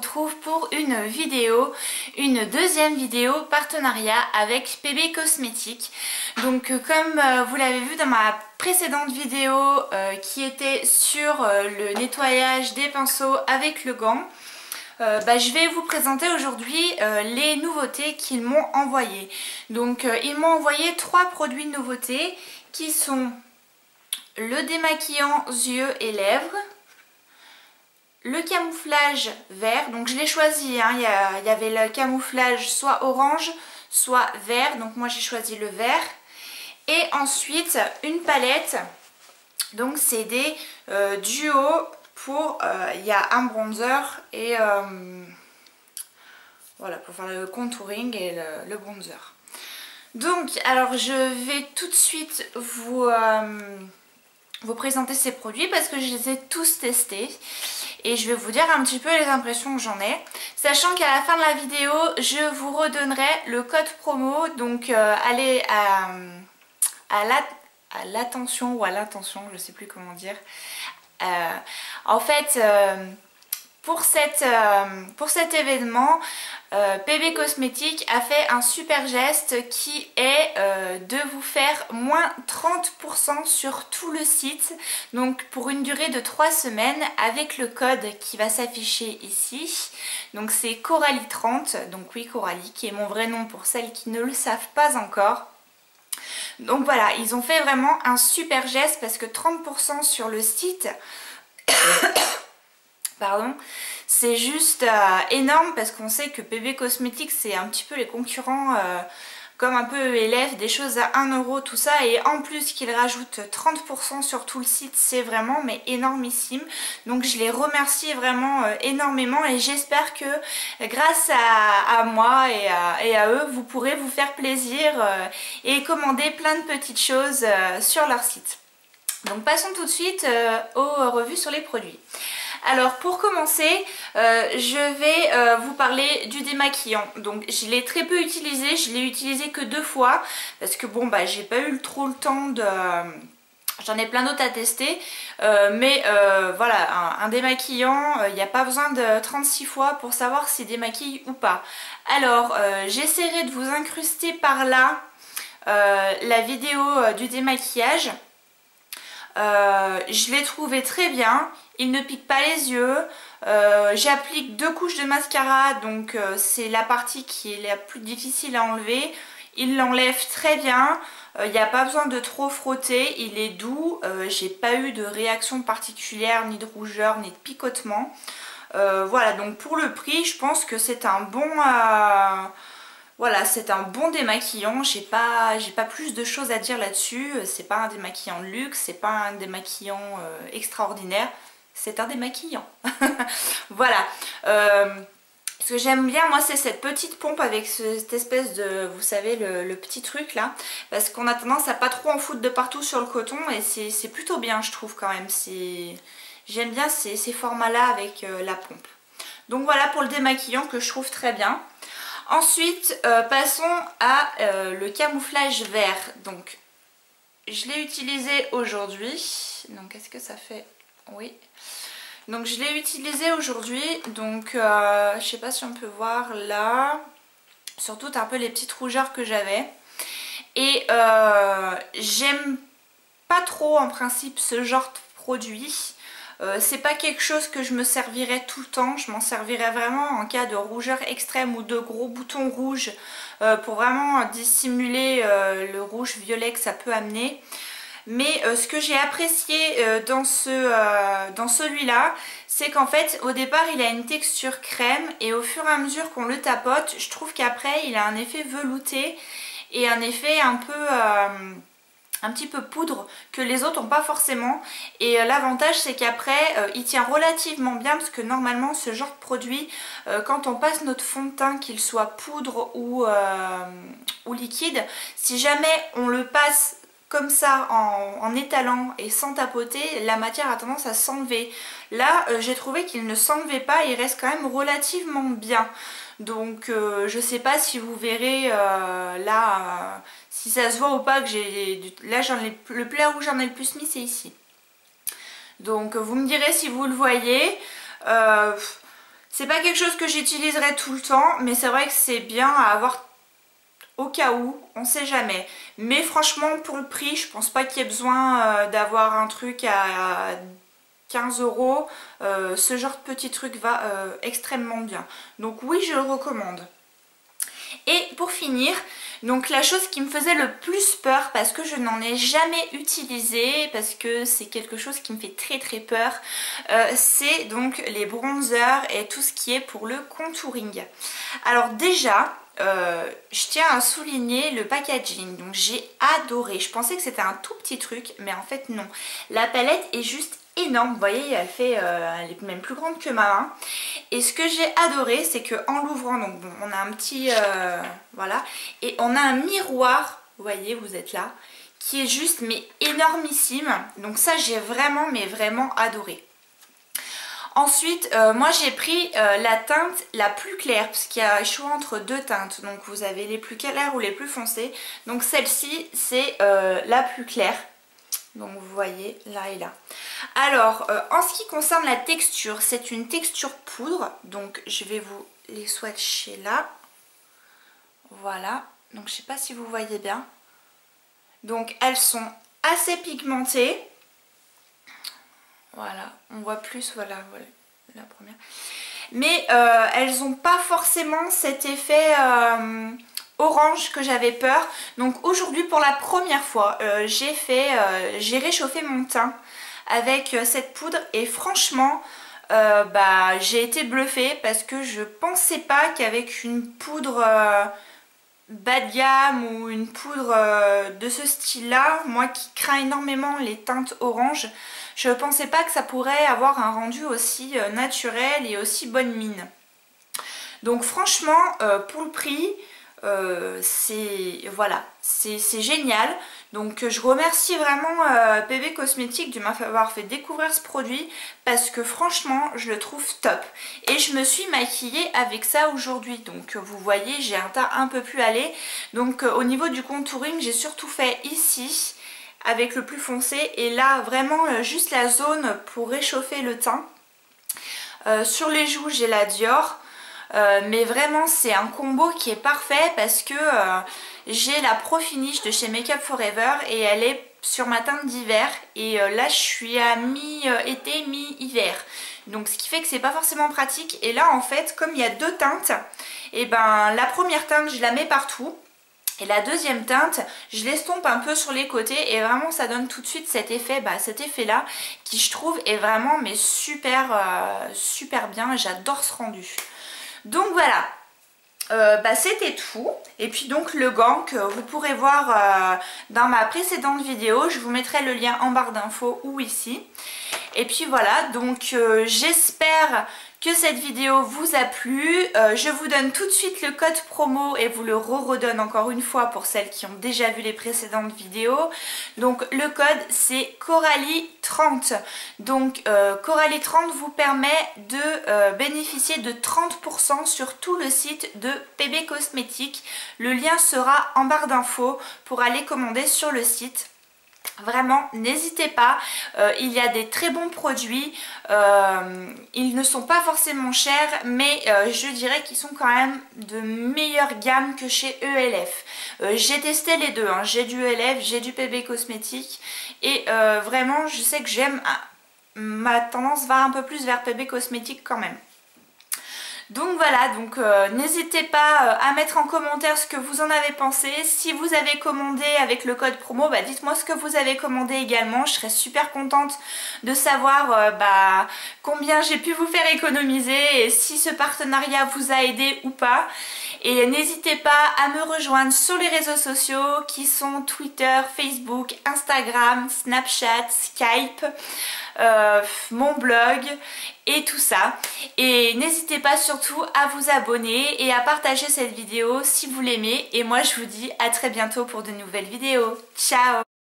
retrouve pour une vidéo, une deuxième vidéo partenariat avec PB Cosmétiques. Donc comme vous l'avez vu dans ma précédente vidéo qui était sur le nettoyage des pinceaux avec le gant, je vais vous présenter aujourd'hui les nouveautés qu'ils m'ont envoyées. Donc ils m'ont envoyé 3 produits de nouveautés qui sont le démaquillant yeux et lèvres, le camouflage vert, donc je l'ai choisi, hein. Il y avait le camouflage soit orange soit vert, donc moi j'ai choisi le vert. Et ensuite une palette, donc c'est des duos pour, il y a un bronzer et voilà, pour faire le contouring et le bronzer. Donc alors je vais tout de suite vous présenter ces produits parce que je les ai tous testés et je vais vous dire un petit peu les impressions que j'en ai, sachant qu'à la fin de la vidéo je vous redonnerai le code promo, donc allez à l'attention ou à l'intention, je sais plus comment dire. En fait pour cet événement, PB Cosmétiques a fait un super geste qui est de vous faire moins 30% sur tout le site, donc pour une durée de 3 semaines avec le code qui va s'afficher ici. Donc c'est Coralie30, donc oui Coralie qui est mon vrai nom pour celles qui ne le savent pas encore. Donc voilà, ils ont fait vraiment un super geste parce que 30% sur le site pardon, c'est juste énorme parce qu'on sait que PB Cosmétiques c'est un petit peu les concurrents comme un peu élèves, des choses à 1 € tout ça, et en plus qu'ils rajoutent 30% sur tout le site, c'est vraiment mais énormissime. Donc je les remercie vraiment énormément et j'espère que grâce à moi et à eux vous pourrez vous faire plaisir et commander plein de petites choses sur leur site. Donc passons tout de suite aux revues sur les produits. Alors pour commencer, je vais vous parler du démaquillant. Donc je l'ai très peu utilisé, je l'ai utilisé que 2 fois parce que bon j'ai pas eu trop le temps de... J'en ai plein d'autres à tester, mais voilà, un démaquillant, il n'y a pas besoin de 36 fois pour savoir s'il démaquille ou pas. Alors j'essaierai de vous incruster par là la vidéo du démaquillage. Je l'ai trouvé très bien, il ne pique pas les yeux, j'applique 2 couches de mascara, donc c'est la partie qui est la plus difficile à enlever. Il l'enlève très bien, il n'y a pas besoin de trop frotter, il est doux, j'ai pas eu de réaction particulière, ni de rougeur, ni de picotement. Voilà, donc pour le prix, je pense que c'est un bon... Voilà, c'est un bon démaquillant, j'ai pas plus de choses à dire là-dessus, c'est pas un démaquillant de luxe, c'est pas un démaquillant extraordinaire, c'est un démaquillant. Voilà, ce que j'aime bien moi c'est cette petite pompe avec cette espèce de, vous savez le petit truc là, parce qu'on a tendance à pas trop en foutre de partout sur le coton et c'est plutôt bien je trouve quand même, j'aime bien ces formats là avec la pompe. Donc voilà pour le démaquillant que je trouve très bien. Ensuite, passons à le camouflage vert. Donc, je l'ai utilisé aujourd'hui. Donc, est-ce que ça fait... Oui. Donc, je l'ai utilisé aujourd'hui. Donc, je sais pas si on peut voir là. Surtout un peu les petites rougeurs que j'avais. Et j'aime pas trop en principe ce genre de produit. C'est pas quelque chose que je me servirais tout le temps, je m'en servirais vraiment en cas de rougeur extrême ou de gros boutons rouges pour vraiment dissimuler le rouge violet que ça peut amener. Mais ce que j'ai apprécié dans celui-là, c'est qu'en fait au départ il a une texture crème et au fur et à mesure qu'on le tapote, je trouve qu'après il a un effet velouté et un effet un peu... un petit peu poudre que les autres n'ont pas forcément, et l'avantage c'est qu'après il tient relativement bien parce que normalement ce genre de produit quand on passe notre fond de teint, qu'il soit poudre ou liquide, si jamais on le passe comme ça en étalant et sans tapoter, la matière a tendance à s'enlever. Là j'ai trouvé qu'il ne s'enlevait pas, il reste quand même relativement bien. Donc je sais pas si vous verrez là si ça se voit ou pas que j'ai... Là le plat où j'en ai le plus mis c'est ici. Donc vous me direz si vous le voyez. C'est pas quelque chose que j'utiliserai tout le temps, mais c'est vrai que c'est bien à avoir au cas où, on sait jamais. Mais franchement, pour le prix, je pense pas qu'il y ait besoin d'avoir un truc à 15 €. Ce genre de petit truc va extrêmement bien. Donc oui, je le recommande. Et pour finir, donc la chose qui me faisait le plus peur, parce que je n'en ai jamais utilisé, parce que c'est quelque chose qui me fait très très peur, c'est donc les bronzers et tout ce qui est pour le contouring. Alors déjà, je tiens à souligner le packaging, donc j'ai adoré. Je pensais que c'était un tout petit truc, mais en fait non. La palette est juste énorme, vous voyez, elle est même plus grande que ma main. Et ce que j'ai adoré, c'est que en l'ouvrant, donc bon, on a un petit voilà, et on a un miroir, vous voyez, vous êtes là, qui est juste mais énormissime. Donc ça, j'ai vraiment mais vraiment adoré. Ensuite, moi j'ai pris la teinte la plus claire, parce qu'il y a le choix entre deux teintes. Donc vous avez les plus clairs ou les plus foncés. Donc celle-ci, c'est la plus claire. Donc vous voyez là et là. Alors en ce qui concerne la texture, c'est une texture poudre. Donc je vais vous les swatcher là. Voilà. Donc je sais pas si vous voyez bien. Donc elles sont assez pigmentées. Voilà. On voit plus, voilà la première. Mais elles n'ont pas forcément cet effet orange que j'avais peur. Donc aujourd'hui pour la première fois j'ai réchauffé mon teint avec cette poudre et franchement j'ai été bluffée parce que je pensais pas qu'avec une poudre bas de gamme ou une poudre de ce style là, moi qui crains énormément les teintes orange, je pensais pas que ça pourrait avoir un rendu aussi naturel et aussi bonne mine. Donc franchement pour le prix c'est génial. Donc je remercie vraiment PB Cosmétiques de m'avoir fait découvrir ce produit parce que franchement je le trouve top. Et je me suis maquillée avec ça aujourd'hui. Donc vous voyez, j'ai un teint un peu plus allé. Donc au niveau du contouring, j'ai surtout fait ici avec le plus foncé et là vraiment juste la zone pour réchauffer le teint. Sur les joues, j'ai la Dior. Mais vraiment c'est un combo qui est parfait parce que j'ai la Pro Finish de chez Make Up For Ever et elle est sur ma teinte d'hiver et là je suis à mi-été, mi-hiver, donc ce qui fait que c'est pas forcément pratique. Et là en fait comme il y a deux teintes, et ben la première teinte je la mets partout et la deuxième teinte je l'estompe un peu sur les côtés et vraiment ça donne tout de suite cet effet là qui je trouve est vraiment mais super super bien. J'adore ce rendu. Donc voilà, c'était tout. Et puis donc le gant que vous pourrez voir dans ma précédente vidéo, je vous mettrai le lien en barre d'infos ou ici. Et puis voilà, donc j'espère que cette vidéo vous a plu. Je vous donne tout de suite le code promo et vous le redonne encore une fois pour celles qui ont déjà vu les précédentes vidéos. Donc le code c'est Coralie30. Donc Coralie30 vous permet de bénéficier de 30% sur tout le site de PB Cosmétiques. Le lien sera en barre d'infos pour aller commander sur le site. Vraiment n'hésitez pas, il y a des très bons produits, ils ne sont pas forcément chers mais je dirais qu'ils sont quand même de meilleure gamme que chez ELF. J'ai testé les deux, hein. J'ai du ELF, j'ai du PB Cosmétiques et vraiment je sais que j'aime, ma tendance va un peu plus vers PB Cosmétiques quand même. Donc voilà, donc n'hésitez pas à mettre en commentaire ce que vous en avez pensé. Si vous avez commandé avec le code promo, dites-moi ce que vous avez commandé également. Je serais super contente de savoir combien j'ai pu vous faire économiser et si ce partenariat vous a aidé ou pas. Et n'hésitez pas à me rejoindre sur les réseaux sociaux qui sont Twitter, Facebook, Instagram, Snapchat, Skype, mon blog et tout ça. Et n'hésitez pas surtout à vous abonner et à partager cette vidéo si vous l'aimez. Et moi je vous dis à très bientôt pour de nouvelles vidéos. Ciao!